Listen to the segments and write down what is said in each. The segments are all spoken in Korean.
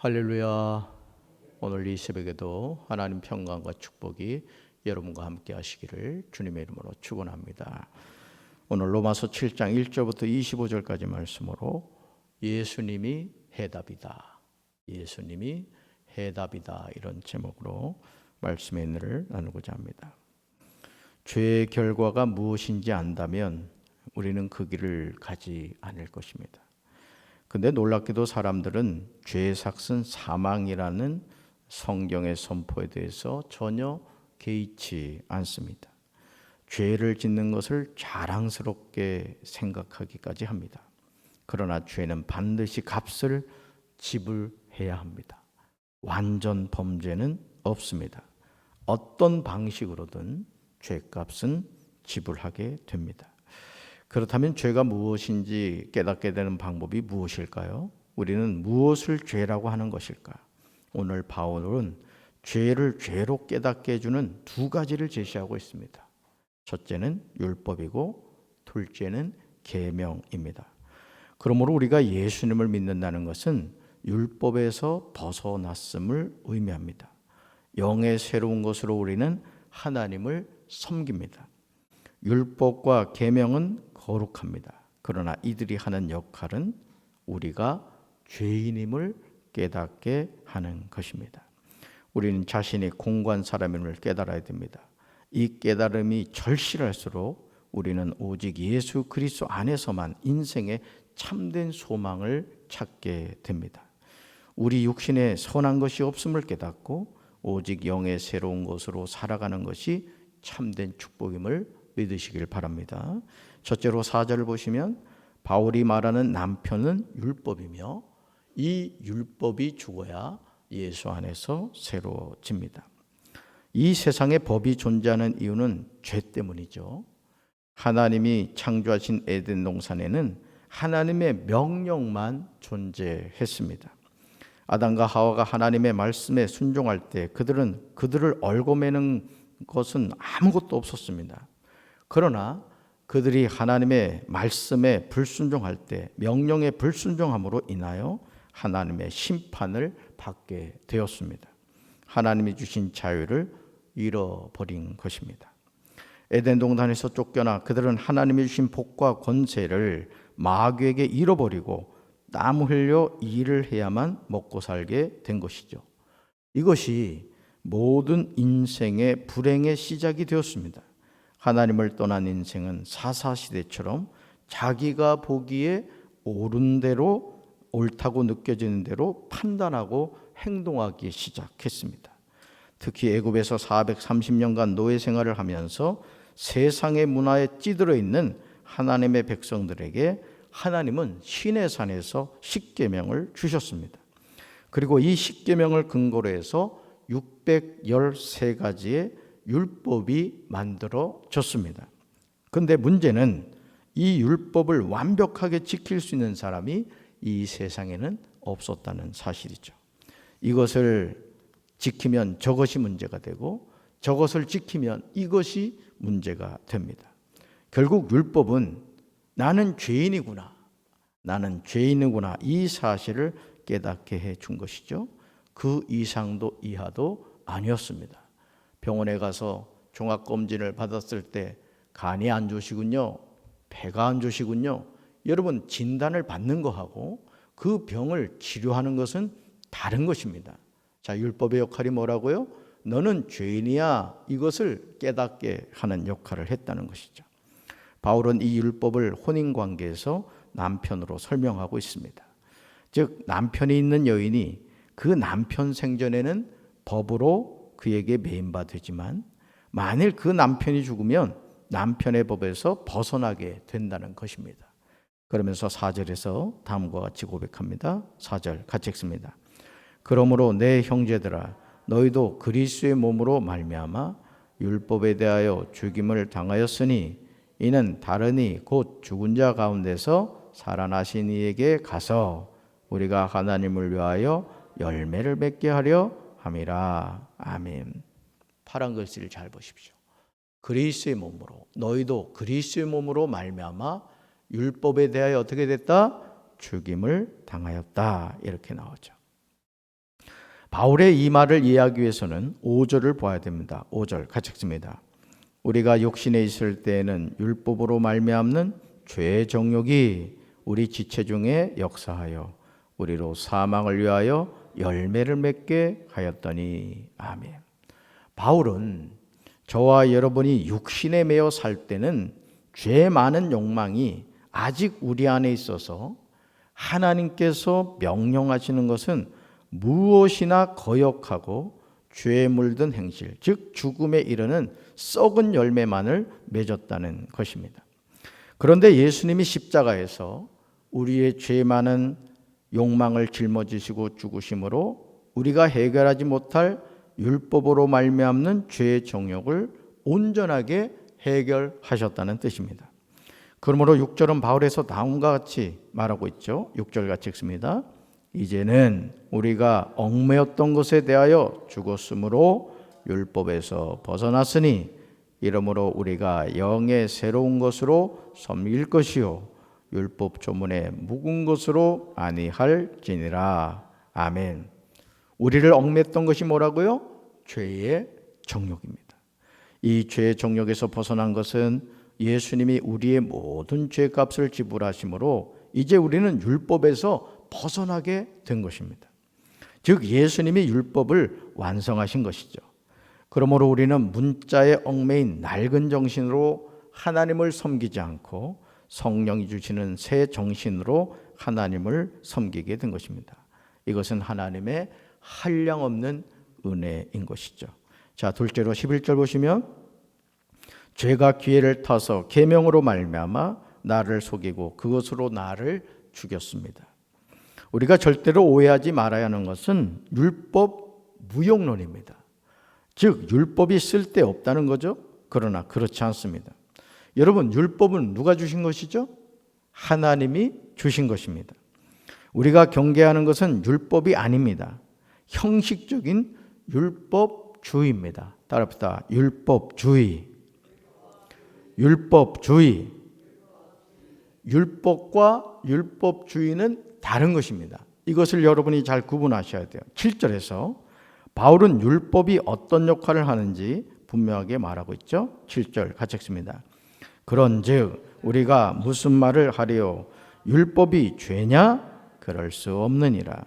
할렐루야. 오늘 이 새벽에도 하나님 평강과 축복이 여러분과 함께 하시기를 주님의 이름으로 축원합니다. 오늘 로마서 7장 1절부터 25절까지 말씀으로 예수님이 해답이다. 예수님이 해답이다. 이런 제목으로 말씀의 은혜를 나누고자 합니다. 죄의 결과가 무엇인지 안다면 우리는 그 길을 가지 않을 것입니다. 근데 놀랍게도 사람들은 죄의 삭은 사망이라는 성경의 선포에 대해서 전혀 개의치 않습니다. 죄를 짓는 것을 자랑스럽게 생각하기까지 합니다. 그러나 죄는 반드시 값을 지불해야 합니다. 완전 범죄는 없습니다. 어떤 방식으로든 죄값은 지불하게 됩니다. 그렇다면 죄가 무엇인지 깨닫게 되는 방법이 무엇일까요? 우리는 무엇을 죄라고 하는 것일까? 오늘 바울은 죄를 죄로 깨닫게 해주는 두 가지를 제시하고 있습니다. 첫째는 율법이고 둘째는 계명입니다. 그러므로 우리가 예수님을 믿는다는 것은 율법에서 벗어났음을 의미합니다. 영의 새로운 것으로 우리는 하나님을 섬깁니다. 율법과 계명은 거룩합니다. 그러나 이들이 하는 역할은 우리가 죄인임을 깨닫게 하는 것입니다. 우리는 자신이 공고한 사람임을 깨달아야 됩니다. 이 깨달음이 절실할수록 우리는 오직 예수 그리스도 안에서만 인생의 참된 소망을 찾게 됩니다. 우리 육신에 선한 것이 없음을 깨닫고 오직 영의 새로운 것으로 살아가는 것이 참된 축복임을 믿으시길 바랍니다. 첫째로 4절을 보시면 바울이 말하는 남편은 율법이며 이 율법이 죽어야 예수 안에서 새로워집니다. 이 세상에 법이 존재하는 이유는 죄 때문이죠. 하나님이 창조하신 에덴 동산에는 하나님의 명령만 존재했습니다. 아담과 하와가 하나님의 말씀에 순종할 때 그들을 얽어매는 것은 아무것도 없었습니다. 그러나 그들이 하나님의 말씀에 불순종할 때 명령에 불순종함으로 인하여 하나님의 심판을 받게 되었습니다. 하나님이 주신 자유를 잃어버린 것입니다. 에덴 동산에서 쫓겨나 그들은 하나님이 주신 복과 권세를 마귀에게 잃어버리고 땀 흘려 일을 해야만 먹고 살게 된 것이죠. 이것이 모든 인생의 불행의 시작이 되었습니다. 하나님을 떠난 인생은 사사시대처럼 자기가 보기에 옳은 대로 옳다고 느껴지는 대로 판단하고 행동하기 시작했습니다. 특히 애굽에서 430년간 노예 생활을 하면서 세상의 문화에 찌들어 있는 하나님의 백성들에게 하나님은 시내산에서 십계명을 주셨습니다. 그리고 이 십계명을 근거로 해서 613가지의 율법이 만들어졌습니다. 그런데 문제는 이 율법을 완벽하게 지킬 수 있는 사람이 이 세상에는 없었다는 사실이죠. 이것을 지키면 저것이 문제가 되고 저것을 지키면 이것이 문제가 됩니다. 결국 율법은 나는 죄인이구나, 이 사실을 깨닫게 해준 것이죠. 그 이상도 이하도 아니었습니다. 병원에 가서 종합검진을 받았을 때 간이 안 좋으시군요, 배가 안 좋으시군요. 여러분, 진단을 받는 거하고 그 병을 치료하는 것은 다른 것입니다. 자, 율법의 역할이 뭐라고요? 너는 죄인이야. 이것을 깨닫게 하는 역할을 했다는 것이죠. 바울은 이 율법을 혼인관계에서 남편으로 설명하고 있습니다. 즉, 남편이 있는 여인이 그 남편 생전에는 법으로 그에게 매인바 되지만 만일 그 남편이 죽으면 남편의 법에서 벗어나게 된다는 것입니다. 그러면서 4절에서 다음과 같이 고백합니다. 4절 같이 읽습니다. 그러므로 내 형제들아 너희도 그리스도의 몸으로 말미암아 율법에 대하여 죽임을 당하였으니 이는 다르니 곧 죽은 자 가운데서 살아나신 이에게 가서 우리가 하나님을 위하여 열매를 맺게 하려 함이라. 아멘. 파란 글씨를 잘 보십시오. 그리스도의 몸으로, 너희도 그리스도의 몸으로 말미암아 율법에 대하여 어떻게 됐다? 죽임을 당하였다. 이렇게 나오죠. 바울의 이 말을 이해하기 위해서는 5절을 봐야 됩니다. 5절 같이 읽습니다. 우리가 육신에 있을 때에는 율법으로 말미암는 죄의 정욕이 우리 지체 중에 역사하여 우리로 사망을 위하여 열매를 맺게 하였더니. 아멘. 바울은 저와 여러분이 육신에 매여 살 때는 죄 많은 욕망이 아직 우리 안에 있어서 하나님께서 명령하시는 것은 무엇이나 거역하고 죄에 물든 행실, 즉 죽음에 이르는 썩은 열매만을 맺었다는 것입니다. 그런데 예수님이 십자가에서 우리의 죄 많은 욕망을 짊어지시고 죽으심으로 우리가 해결하지 못할 율법으로 말미암는 죄의 정욕을 온전하게 해결하셨다는 뜻입니다. 그러므로 6절은 바울에서 다음과 같이 말하고 있죠. 6절 같이 읽습니다. 이제는 우리가 얽매였던 것에 대하여 죽었으므로 율법에서 벗어났으니 이러므로 우리가 영의 새로운 것으로 섬길 것이요 율법 조문에 묵은 것으로 아니할지니라. 아멘. 우리를 얽맸던 것이 뭐라고요? 죄의 정욕입니다. 이 죄의 정욕에서 벗어난 것은 예수님이 우리의 모든 죄값을 지불하심으로 이제 우리는 율법에서 벗어나게 된 것입니다. 즉 예수님이 율법을 완성하신 것이죠. 그러므로 우리는 문자에 얽매인 낡은 정신으로 하나님을 섬기지 않고 성령이 주시는 새 정신으로 하나님을 섬기게 된 것입니다. 이것은 하나님의 한량없는 은혜인 것이죠. 자, 둘째로 11절 보시면 죄가 기회를 타서 계명으로 말미암아 나를 속이고 그것으로 나를 죽였습니다. 우리가 절대로 오해하지 말아야 하는 것은 율법 무용론입니다. 즉 율법이 쓸데없다는 거죠. 그러나 그렇지 않습니다. 여러분, 율법은 누가 주신 것이죠? 하나님이 주신 것입니다. 우리가 경계하는 것은 율법이 아닙니다. 형식적인 율법주의입니다. 따라합시다. 율법주의. 율법주의. 율법과 율법주의는 다른 것입니다. 이것을 여러분이 잘 구분하셔야 돼요. 7절에서 바울은 율법이 어떤 역할을 하는지 분명하게 말하고 있죠. 7절 같이 읽습니다. 그런즉 우리가 무슨 말을 하리요? 율법이 죄냐? 그럴 수 없느니라.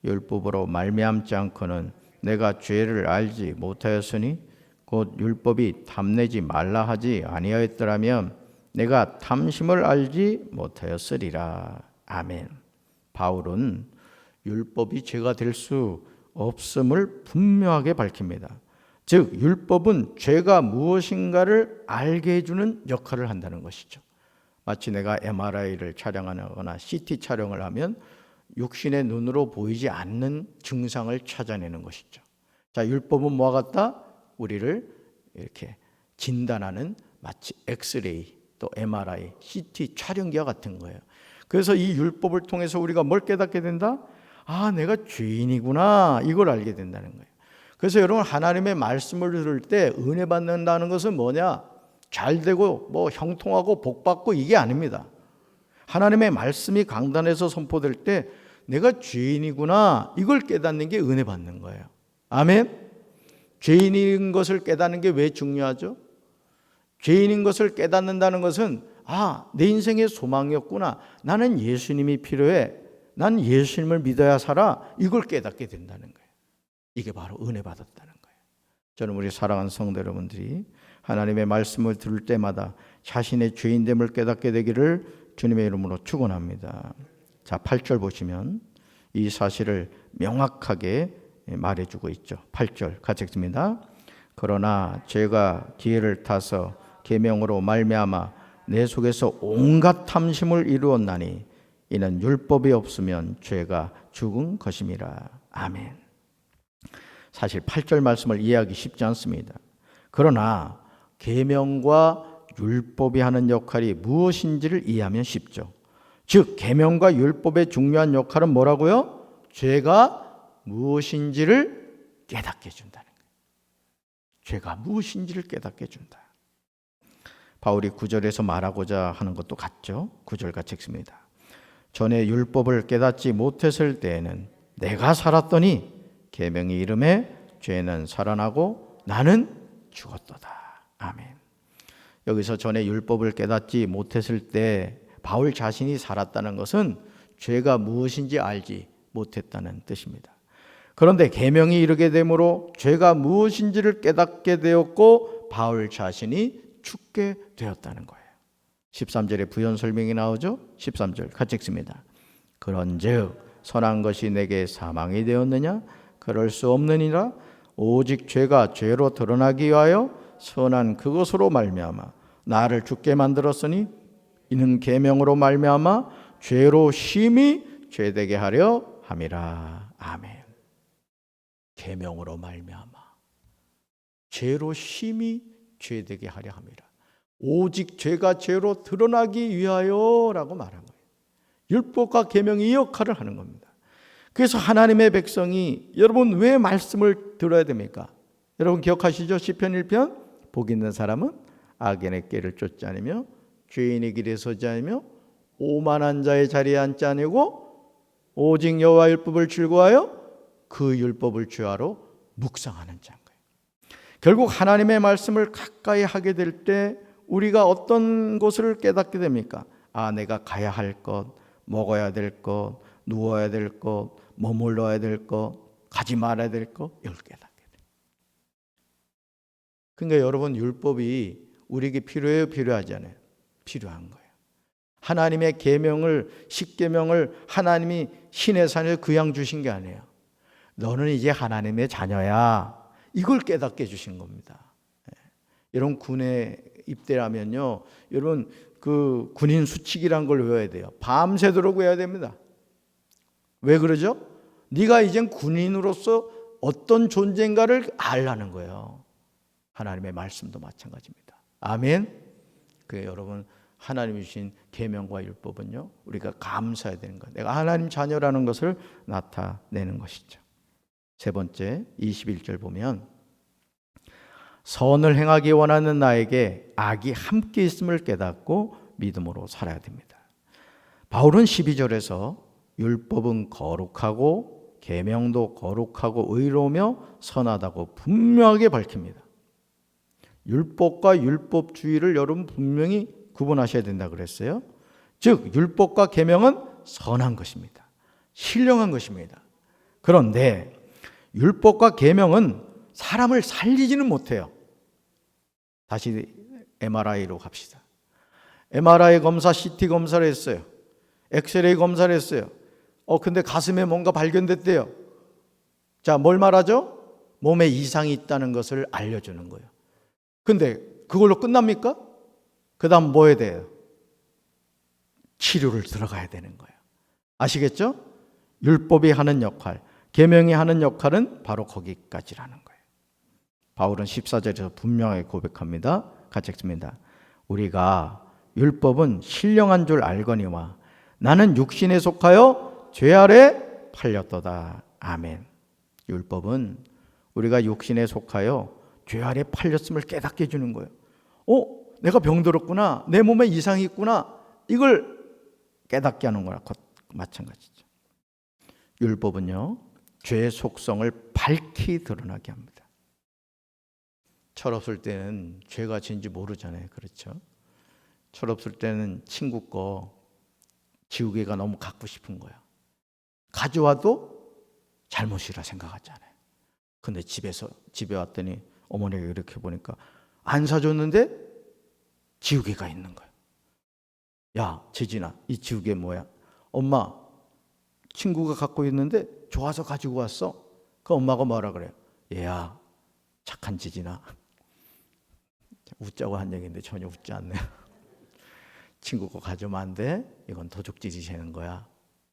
율법으로 말미암지 않고는 내가 죄를 알지 못하였으니 곧 율법이 탐내지 말라 하지 아니하였더라면 내가 탐심을 알지 못하였으리라. 아멘. 바울은 율법이 죄가 될 수 없음을 분명하게 밝힙니다. 즉 율법은 죄가 무엇인가를 알게 해주는 역할을 한다는 것이죠. 마치 내가 MRI를 촬영하거나 CT 촬영을 하면 육신의 눈으로 보이지 않는 증상을 찾아내는 것이죠. 자, 율법은 뭐와 같다? 우리를 이렇게 진단하는 마치 엑스레이, 또 MRI, CT 촬영기와 같은 거예요. 그래서 이 율법을 통해서 우리가 뭘 깨닫게 된다? 아, 내가 죄인이구나. 이걸 알게 된다는 거예요. 그래서 여러분, 하나님의 말씀을 들을 때 은혜 받는다는 것은 뭐냐? 잘 되고 뭐 형통하고 복 받고 이게 아닙니다. 하나님의 말씀이 강단에서 선포될 때 내가 죄인이구나. 이걸 깨닫는 게 은혜 받는 거예요. 아멘. 죄인인 것을 깨닫는 게 왜 중요하죠? 죄인인 것을 깨닫는다는 것은 내 인생의 소망이었구나. 나는 예수님이 필요해. 난 예수님을 믿어야 살아. 이걸 깨닫게 된다는 거예요. 이게 바로 은혜 받았다는 거예요. 저는 우리 사랑하는 성도 여러분들이 하나님의 말씀을 들을 때마다 자신의 죄인됨을 깨닫게 되기를 주님의 이름으로 축원합니다. 자, 8절 보시면 이 사실을 명확하게 말해주고 있죠. 8절 같이 읽습니다. 그러나 죄가 기회를 타서 계명으로 말미암아 내 속에서 온갖 탐심을 이루었나니 이는 율법이 없으면 죄가 죽은 것임이라. 아멘. 사실 8절 말씀을 이해하기 쉽지 않습니다. 그러나 계명과 율법이 하는 역할이 무엇인지를 이해하면 쉽죠. 즉 계명과 율법의 중요한 역할은 뭐라고요? 죄가 무엇인지를 깨닫게 해준다는 거예요. 죄가 무엇인지를 깨닫게 해준다. 바울이 9절에서 말하고자 하는 것도 같죠. 9절 같이 읽습니다. 전에 율법을 깨닫지 못했을 때에는 내가 살았더니 계명이 이름에 죄는 살아나고 나는 죽었도다. 아멘. 여기서 전에 율법을 깨닫지 못했을 때 바울 자신이 살았다는 것은 죄가 무엇인지 알지 못했다는 뜻입니다. 그런데 계명이 이르게 되므로 죄가 무엇인지를 깨닫게 되었고 바울 자신이 죽게 되었다는 거예요. 13절에 부연 설명이 나오죠. 13절 같이 읽습니다. 그런즉 선한 것이 내게 사망이 되었느냐? 그럴 수 없느니라. 오직 죄가 죄로 드러나기 위하여 선한 그것으로 말미암아 나를 죽게 만들었으니 이는 계명으로 말미암아 죄로 심히 죄되게 하려 함이라. 아멘. 계명으로 말미암아 죄로 심히 죄되게 하려 함이라. 오직 죄가 죄로 드러나기 위하여라고 말한 거예요. 율법과 계명이 이 역할을 하는 겁니다. 그래서 하나님의 백성이 여러분 왜 말씀을 들어야 됩니까? 여러분 기억하시죠? 시편 1편 복 있는 사람은 악인의 꾀를 쫓지 않으며 죄인의 길에 서지 않으며 오만한 자의 자리에 앉지 않으고 오직 여호와 율법을 즐거워하여 그 율법을 주야로 묵상하는 자인 거예요. 결국 하나님의 말씀을 가까이 하게 될 때 우리가 어떤 것을 깨닫게 됩니까? 아, 내가 가야 할 것, 먹어야 될 것, 누워야 될 것, 머물러야 될 것, 가지 말아야 될 것, 이걸 깨닫게 돼요. 그러니까 여러분 율법이 우리에게 필요해요? 필요하지 않아요? 필요한 거예요. 하나님의 계명을, 십계명을 하나님이 신의 산에서 그냥 주신 게 아니에요. 너는 이제 하나님의 자녀야. 이걸 깨닫게 해주신 겁니다. 여러분 군에 입대하면요, 여러분 그 군인 수칙이란 걸 외워야 돼요. 밤새도록 외워야 됩니다. 왜 그러죠? 네가 이젠 군인으로서 어떤 존재인가를 알라는 거예요. 하나님의 말씀도 마찬가지입니다. 아멘. 그 여러분 하나님이 주신 계명과 율법은요, 우리가 감사해야 되는 거예요. 내가 하나님 자녀라는 것을 나타내는 것이죠. 세 번째 21절 보면 선을 행하기 원하는 나에게 악이 함께 있음을 깨닫고 믿음으로 살아야 됩니다. 바울은 12절에서 율법은 거룩하고 계명도 거룩하고 의로우며 선하다고 분명하게 밝힙니다. 율법과 율법주의를 여러분 분명히 구분하셔야 된다 그랬어요. 즉 율법과 계명은 선한 것입니다. 신령한 것입니다. 그런데 율법과 계명은 사람을 살리지는 못해요. 다시 MRI로 갑시다. MRI 검사, CT 검사를 했어요. 엑스레이 검사를 했어요. 근데 가슴에 뭔가 발견됐대요. 자, 뭘 말하죠? 몸에 이상이 있다는 것을 알려주는 거예요. 근데 그걸로 끝납니까? 그 다음 뭐 해야 돼요? 치료를 들어가야 되는 거예요. 아시겠죠? 율법이 하는 역할, 계명이 하는 역할은 바로 거기까지라는 거예요. 바울은 14절에서 분명하게 고백합니다. 같이 읽습니다. 우리가 율법은 신령한 줄 알거니와 나는 육신에 속하여 죄 아래 팔렸도다. 아멘. 율법은 우리가 육신에 속하여 죄 아래 팔렸음을 깨닫게 해주는 거예요. 내가 병들었구나. 내 몸에 이상이 있구나. 이걸 깨닫게 하는 거랑 마찬가지죠. 율법은요, 죄의 속성을 밝히 드러나게 합니다. 철없을 때는 죄가 진지 모르잖아요. 그렇죠? 철없을 때는 친구 거 지우개가 너무 갖고 싶은 거야. 가져와도 잘못이라 생각하잖아요. 근데 집에 왔더니 어머니가 이렇게 보니까 안 사줬는데 지우개가 있는 거야. 야, 재진아, 이 지우개 뭐야? 엄마, 친구가 갖고 있는데 좋아서 가지고 왔어. 그 엄마가 뭐라 그래요? 얘야, 착한 재진아. 웃자고 한 얘기인데 전혀 웃지 않네요. 친구 거 가져오면 안 돼. 이건 도둑질이 되는 거야.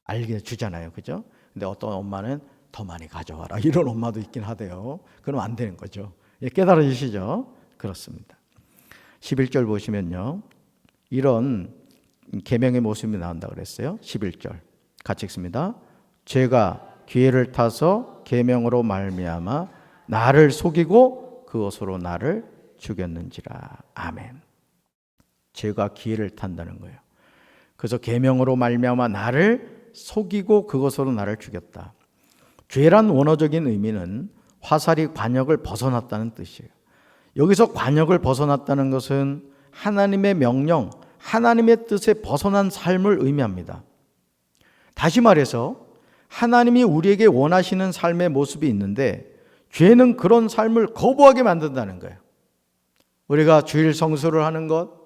알게 주잖아요. 그죠? 근데 어떤 엄마는 더 많이 가져와라. 이런 엄마도 있긴 하대요. 그럼 안 되는 거죠. 깨달아지시죠? 그렇습니다. 11절 보시면요, 이런 계명의 모습이 나온다 그랬어요. 11절 같이 읽습니다. 죄가 기회를 타서 계명으로 말미암아 나를 속이고 그것으로 나를 죽였는지라. 아멘. 죄가 기회를 탄다는 거예요. 그래서 계명으로 말미암아 나를 속이고 그것으로 나를 죽였다. 죄란 원어적인 의미는 화살이 관역을 벗어났다는 뜻이에요. 여기서 관역을 벗어났다는 것은 하나님의 명령, 하나님의 뜻에 벗어난 삶을 의미합니다. 다시 말해서 하나님이 우리에게 원하시는 삶의 모습이 있는데 죄는 그런 삶을 거부하게 만든다는 거예요. 우리가 주일 성수를 하는 것,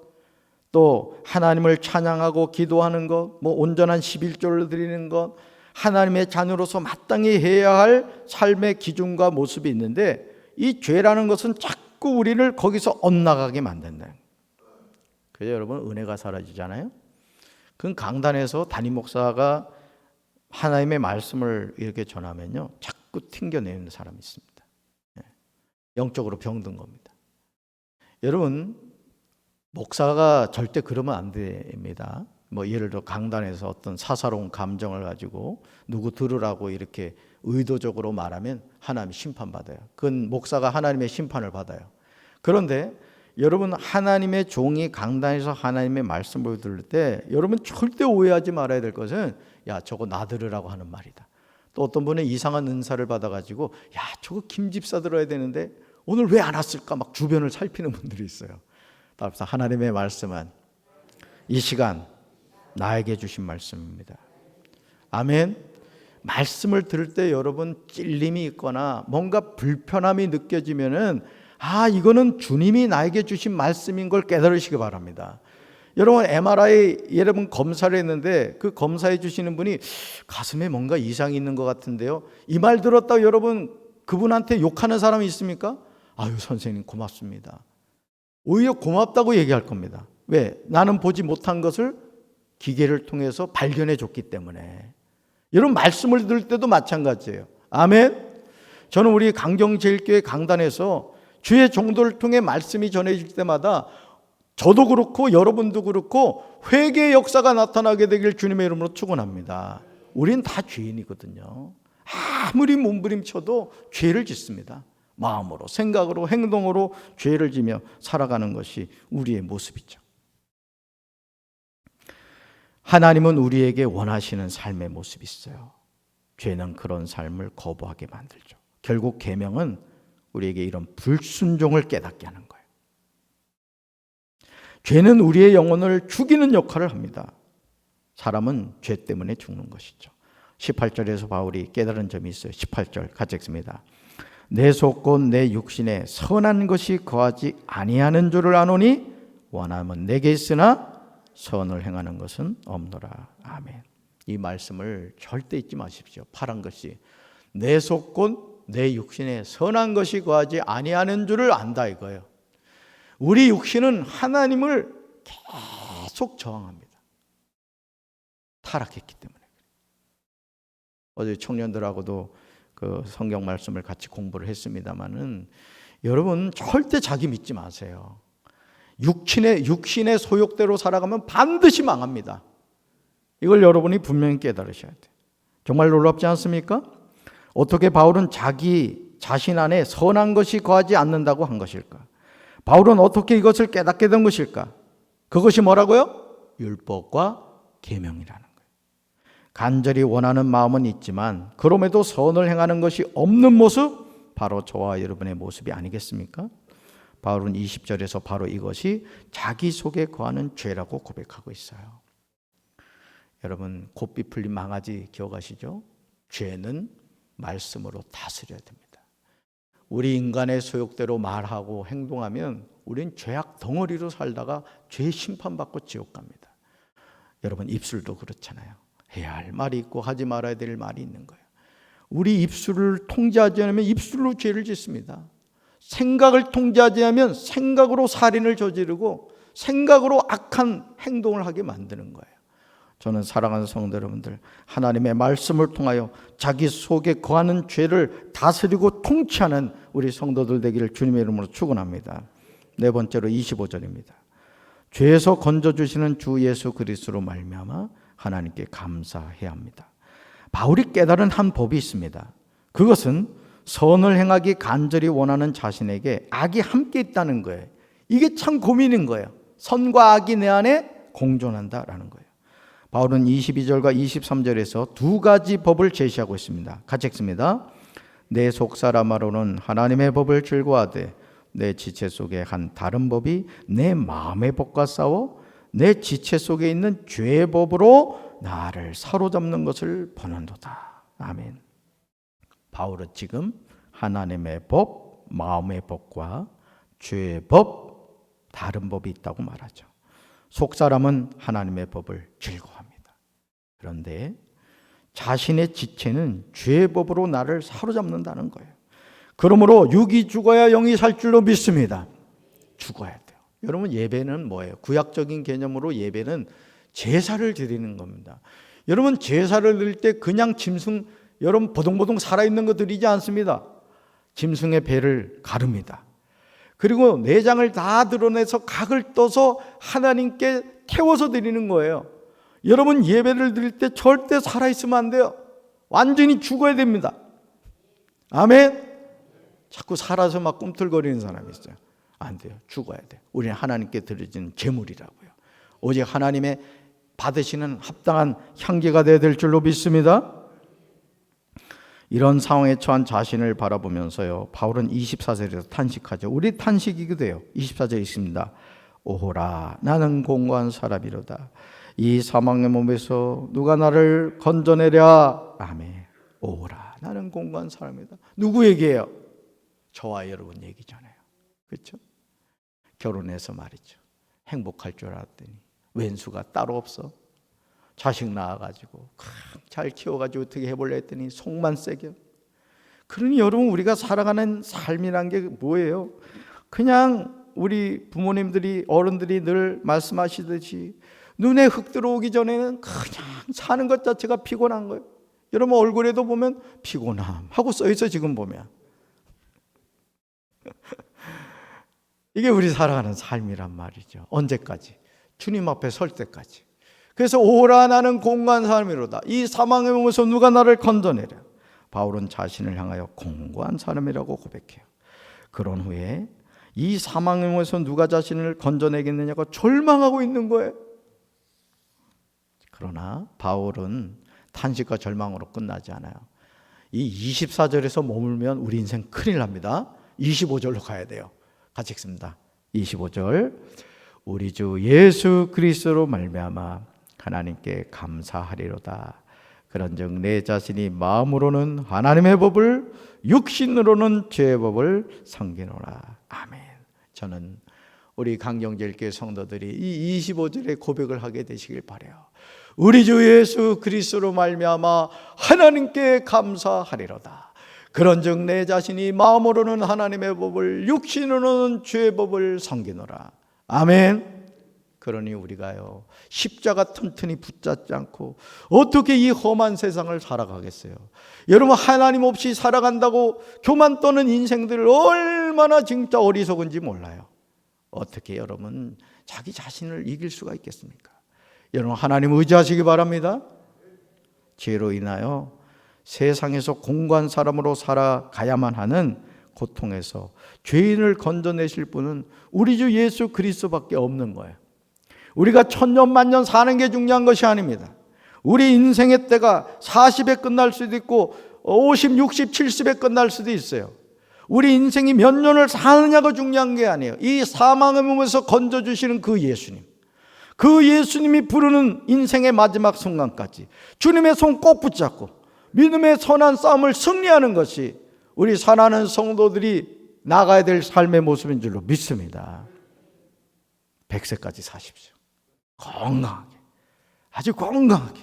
또 하나님을 찬양하고 기도하는 것, 온전한 11조를 드리는 것, 하나님의 자녀로서 마땅히 해야 할 삶의 기준과 모습이 있는데 이 죄라는 것은 자꾸 우리를 거기서 엇나가게 만든다. 그래서 여러분 은혜가 사라지잖아요. 그 강단에서 담임 목사가 하나님의 말씀을 이렇게 전하면요, 자꾸 튕겨내는 사람이 있습니다. 영적으로 병든 겁니다. 여러분, 목사가 절대 그러면 안 됩니다. 예를 들어 강단에서 어떤 사사로운 감정을 가지고 누구 들으라고 이렇게 의도적으로 말하면 하나님 심판받아요. 그건 목사가 하나님의 심판을 받아요. 그런데 여러분, 하나님의 종이 강단에서 하나님의 말씀을 들을 때 여러분 절대 오해하지 말아야 될 것은, 야, 저거 나 들으라고 하는 말이다. 또 어떤 분은 이상한 은사를 받아가지고, 야, 저거 김 집사 들어야 되는데 오늘 왜 안 왔을까 막 주변을 살피는 분들이 있어요. 따라서 하나님의 말씀은 이 시간 나에게 주신 말씀입니다. 아멘. 말씀을 들을 때 여러분 찔림이 있거나 뭔가 불편함이 느껴지면은, 이거는 주님이 나에게 주신 말씀인 걸 깨달으시기 바랍니다. 여러분 MRI 여러분 검사를 했는데 그 검사해 주시는 분이 가슴에 뭔가 이상이 있는 것 같은데요, 이 말 들었다고 여러분 그분한테 욕하는 사람이 있습니까? 아유 선생님 고맙습니다. 오히려 고맙다고 얘기할 겁니다. 왜? 나는 보지 못한 것을 기계를 통해서 발견해 줬기 때문에. 여러분 말씀을 들을 때도 마찬가지예요. 아멘. 저는 우리 강경제일교회 강단에서 주의 종도를 통해 말씀이 전해질 때마다 저도 그렇고 여러분도 그렇고 회개의 역사가 나타나게 되길 주님의 이름으로 축원합니다. 우린 다 죄인이거든요. 아무리 몸부림쳐도 죄를 짓습니다. 마음으로, 생각으로, 행동으로 죄를 지며 살아가는 것이 우리의 모습이죠. 하나님은 우리에게 원하시는 삶의 모습이 있어요. 죄는 그런 삶을 거부하게 만들죠. 결국 계명은 우리에게 이런 불순종을 깨닫게 하는 거예요. 죄는 우리의 영혼을 죽이는 역할을 합니다. 사람은 죄 때문에 죽는 것이죠. 18절에서 바울이 깨달은 점이 있어요. 18절 같이 읽습니다. 내 속 곧 내 육신에 선한 것이 거하지 아니하는 줄을 아노니 원함은 내게 있으나 선을 행하는 것은 없노라. 아멘. 이 말씀을 절대 잊지 마십시오. 파란 것이 내 속 곧 내 육신에 선한 것이 거하지 아니하는 줄을 안다 이거예요. 우리 육신은 하나님을 계속 저항합니다. 타락했기 때문에. 어제 청년들하고도 그 성경 말씀을 같이 공부를 했습니다마는 여러분 절대 자기 믿지 마세요. 육신의 소욕대로 살아가면 반드시 망합니다. 이걸 여러분이 분명히 깨달으셔야 돼요. 정말 놀랍지 않습니까? 어떻게 바울은 자기 자신 안에 선한 것이 거하지 않는다고 한 것일까? 바울은 어떻게 이것을 깨닫게 된 것일까? 그것이 뭐라고요? 율법과 계명이라는 거예요. 간절히 원하는 마음은 있지만 그럼에도 선을 행하는 것이 없는 모습, 바로 저와 여러분의 모습이 아니겠습니까? 바울은 20절에서 바로 이것이 자기 속에 거하는 죄라고 고백하고 있어요. 여러분 곱비 풀린 망아지 기억하시죠? 죄는 말씀으로 다스려야 됩니다. 우리 인간의 소욕대로 말하고 행동하면 우린 죄악 덩어리로 살다가 죄 심판받고 지옥 갑니다. 여러분 입술도 그렇잖아요. 해야 할 말이 있고 하지 말아야 될 말이 있는 거예요. 우리 입술을 통제하지 않으면 입술로 죄를 짓습니다. 생각을 통제하지 않으면 생각으로 살인을 저지르고 생각으로 악한 행동을 하게 만드는 거예요. 저는 사랑하는 성도 여러분들, 하나님의 말씀을 통하여 자기 속에 거하는 죄를 다스리고 통치하는 우리 성도들 되기를 주님의 이름으로 축원합니다. 네 번째로 25절입니다. 죄에서 건져주시는 주 예수 그리스도로 말미암아 하나님께 감사해야 합니다. 바울이 깨달은 한 법이 있습니다. 그것은 선을 행하기 간절히 원하는 자신에게 악이 함께 있다는 거예요. 이게 참 고민인 거예요. 선과 악이 내 안에 공존한다라는 거예요. 바울은 22절과 23절에서 두 가지 법을 제시하고 있습니다. 같이 읽습니다. 내 속사람으로는 하나님의 법을 즐거워하되 내 지체 속에 한 다른 법이 내 마음의 법과 싸워 내 지체 속에 있는 죄의 법으로 나를 사로잡는 것을 보는도다. 아멘. 바울은 지금 하나님의 법, 마음의 법과 죄의 법, 다른 법이 있다고 말하죠. 속사람은 하나님의 법을 즐거워합니다. 그런데 자신의 지체는 죄의 법으로 나를 사로잡는다는 거예요. 그러므로 육이 죽어야 영이 살 줄로 믿습니다. 죽어야 돼요. 여러분, 예배는 뭐예요? 구약적인 개념으로 예배는 제사를 드리는 겁니다. 여러분, 제사를 드릴 때 그냥 짐승, 여러분 보동보동 살아있는 거 드리지 않습니다. 짐승의 배를 가릅니다. 그리고 내장을 다 드러내서 각을 떠서 하나님께 태워서 드리는 거예요. 여러분, 예배를 드릴 때 절대 살아있으면 안 돼요. 완전히 죽어야 됩니다. 아멘. 자꾸 살아서 막 꿈틀거리는 사람이 있어요. 안 돼요. 죽어야 돼요. 우리는 하나님께 드려지는 제물이라고요. 오직 하나님의 받으시는 합당한 향기가 되어야 될 줄로 믿습니다. 이런 상황에 처한 자신을 바라보면서요, 바울은 24절에서 탄식하죠. 우리 탄식이기도 해요. 24절에 있습니다. 오호라, 나는 공고한 사람이로다. 이 사망의 몸에서 누가 나를 건져내랴. 아멘. 오호라, 나는 공고한 사람이다. 누구 얘기예요? 저와 여러분 얘기 전에요. 그렇죠? 결혼해서 말이죠. 행복할 줄 알았더니 왼수가 따로 없어. 자식 낳아가지고 잘 키워가지고 어떻게 해볼래 했더니 속만 세겨. 그러니 여러분, 우리가 살아가는 삶이란 게 뭐예요? 그냥 우리 부모님들이, 어른들이 늘 말씀하시듯이 눈에 흙 들어오기 전에는 그냥 사는 것 자체가 피곤한 거예요. 여러분 얼굴에도 보면 피곤함 하고 써있어. 지금 보면 이게 우리 살아가는 삶이란 말이죠. 언제까지? 주님 앞에 설 때까지. 그래서 오라, 나는 공고한 사람이로다. 이 사망의 몸에서 누가 나를 건져내랴. 바울은 자신을 향하여 공고한 사람이라고 고백해요. 그런 후에 이 사망의 몸에서 누가 자신을 건져내겠느냐고 절망하고 있는 거예요. 그러나 바울은 탄식과 절망으로 끝나지 않아요. 이 24절에서 머물면 우리 인생 큰일 납니다. 25절로 가야 돼요. 같이 읽습니다. 25절. 우리 주 예수 그리스도로 말미암아 하나님께 감사하리로다. 그런즉 내 자신이 마음으로는 하나님의 법을, 육신으로는 죄의 법을 섬기노라. 아멘. 저는 우리 강경제일교회 성도들이 이 25절의 고백을 하게 되시길 바라요. 우리 주 예수 그리스도로 말미암아 하나님께 감사하리로다. 그런즉 내 자신이 마음으로는 하나님의 법을, 육신으로는 죄의 법을 섬기노라. 아멘. 그러니 우리가요, 십자가 튼튼히 붙잡지 않고 어떻게 이 험한 세상을 살아가겠어요? 여러분, 하나님 없이 살아간다고 교만 떠는 인생들 얼마나 진짜 어리석은지 몰라요. 어떻게 여러분 자기 자신을 이길 수가 있겠습니까? 여러분, 하나님 의지하시기 바랍니다. 죄로 인하여 세상에서 공고한 사람으로 살아가야만 하는 고통에서 죄인을 건져내실 분은 우리 주 예수 그리스도밖에 없는 거예요. 우리가 천년 만년 사는 게 중요한 것이 아닙니다. 우리 인생의 때가 40에 끝날 수도 있고 50, 60, 70에 끝날 수도 있어요. 우리 인생이 몇 년을 사느냐가 중요한 게 아니에요. 이 사망의 몸에서 건져주시는 그 예수님, 그 예수님이 부르는 인생의 마지막 순간까지 주님의 손 꼭 붙잡고 믿음의 선한 싸움을 승리하는 것이 우리 사랑하는 성도들이 나가야 될 삶의 모습인 줄로 믿습니다. 100세까지 사십시오. 건강하게, 아주 건강하게.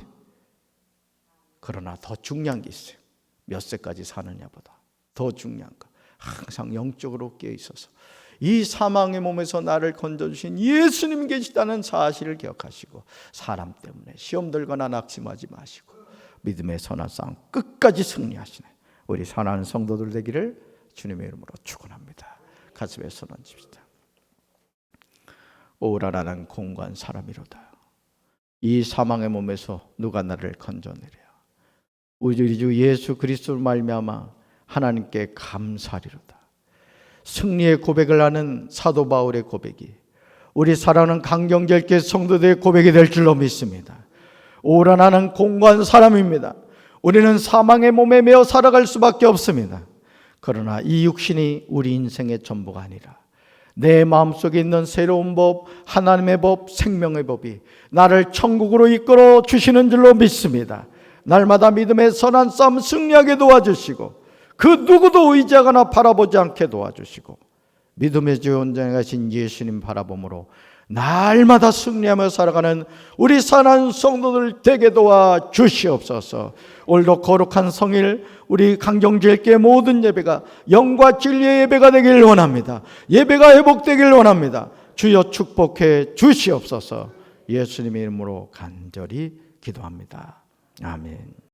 그러나 더 중요한 게 있어요. 몇 세까지 사느냐보다 더 중요한 거, 항상 영적으로 깨어 있어서 이 사망의 몸에서 나를 건져주신 예수님 계시다는 사실을 기억하시고, 사람 때문에 시험 들거나 낙심하지 마시고 믿음의 선한 싸움 끝까지 승리하시네 우리 사랑하는 성도들 되기를 주님의 이름으로 축원합니다. 가슴에 손 얹읍시다. 오라, 나는 공고한 사람이로다. 이 사망의 몸에서 누가 나를 건져내랴. 우리 주 예수 그리스도로 말미암아 하나님께 감사하리로다. 승리의 고백을 하는 사도 바울의 고백이 우리 사랑하는 강경제일교회 성도들의 고백이 될 줄로 믿습니다. 오라나는 공고한 사람입니다. 우리는 사망의 몸에 매어 살아갈 수밖에 없습니다. 그러나 이 육신이 우리 인생의 전부가 아니라 내 마음속에 있는 새로운 법, 하나님의 법, 생명의 법이 나를 천국으로 이끌어 주시는 줄로 믿습니다. 날마다 믿음의 선한 싸움 승리하게 도와주시고 그 누구도 의지하거나 바라보지 않게 도와주시고 믿음의 주 온전히 가신 예수님 바라봄으로 날마다 승리하며 살아가는 우리 사랑하는 성도들 되게 도와주시옵소서. 오늘도 거룩한 성일 우리 강정제일교회 모든 예배가 영과 진리의 예배가 되길 원합니다. 예배가 회복되길 원합니다. 주여 축복해 주시옵소서. 예수님의 이름으로 간절히 기도합니다. 아멘.